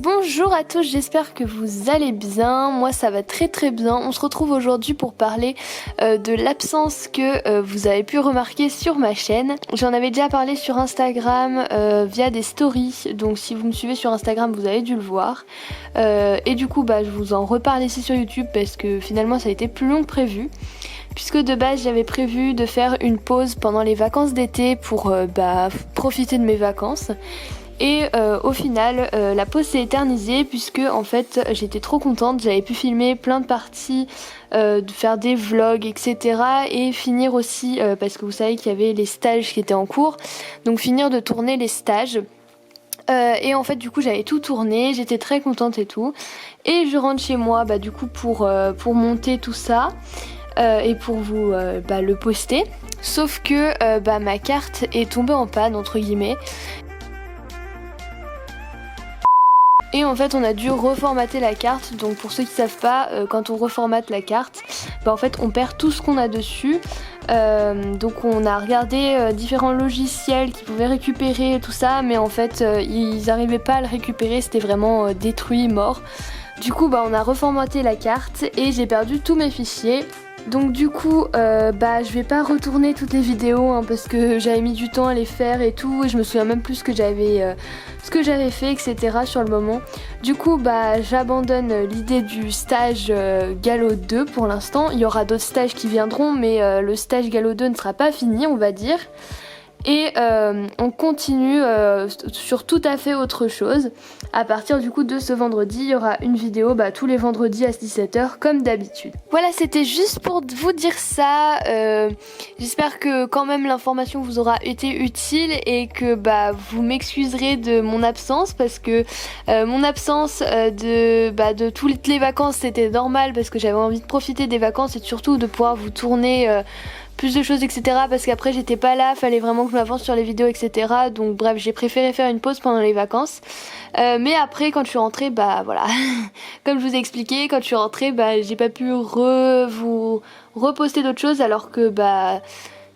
Bonjour à tous, j'espère que vous allez bien, moi ça va très bien. On se retrouve aujourd'hui pour parler de l'absence que vous avez pu remarquer sur ma chaîne. J'en avais déjà parlé sur Instagram via des stories, donc si vous me suivez sur Instagram vous avez dû le voir. Et du coup je vous en reparle ici sur YouTube parce que finalement ça a été plus long que prévu. Puisque de base j'avais prévu de faire une pause pendant les vacances d'été pour profiter de mes vacances. Et au final la pause s'est éternisée puisque en fait j'étais trop contente, j'avais pu filmer plein de parties, de faire des vlogs etc. et finir aussi parce que vous savez qu'il y avait les stages qui étaient en cours, donc finir de tourner les stages. Et en fait du coup j'avais tout tourné, j'étais très contente et tout. Et je rentre chez moi du coup pour monter tout ça et pour vous le poster. Sauf que ma carte est tombée en panne entre guillemets. Et en fait on a dû reformater la carte, donc pour ceux qui savent pas, quand on reformate la carte, en fait on perd tout ce qu'on a dessus. Donc on a regardé différents logiciels qui pouvaient récupérer tout ça, mais en fait ils n'arrivaient pas à le récupérer, c'était vraiment détruit, mort. Du coup on a reformaté la carte et j'ai perdu tous mes fichiers. Donc du coup je vais pas retourner toutes les vidéos parce que j'avais mis du temps à les faire et tout, et je me souviens même plus ce que j'avais fait etc. sur le moment. Du coup j'abandonne l'idée du stage Gallo 2 pour l'instant. Il y aura d'autres stages qui viendront, mais le stage Gallo 2 ne sera pas fini on va dire. Et on continue sur tout à fait autre chose. À partir du coup de ce vendredi, il y aura une vidéo tous les vendredis à 17h comme d'habitude. Voilà, c'était juste pour vous dire ça. J'espère que quand même l'information vous aura été utile et que vous m'excuserez de mon absence, parce que mon absence de toutes les vacances c'était normal parce que j'avais envie de profiter des vacances et surtout de pouvoir vous tourner plus de choses etc. parce qu'après j'étais pas là, fallait vraiment que je m'avance sur les vidéos etc. Donc bref, j'ai préféré faire une pause pendant les vacances. Mais après quand je suis rentrée voilà comme je vous ai expliqué, quand je suis rentrée j'ai pas pu vous reposter d'autres choses alors que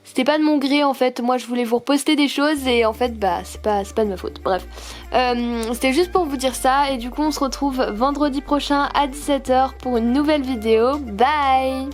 c'était pas de mon gré en fait. Moi je voulais vous reposter des choses et en fait c'est pas de ma faute. Bref, c'était juste pour vous dire ça. Et du coup on se retrouve vendredi prochain à 17h pour une nouvelle vidéo. Bye.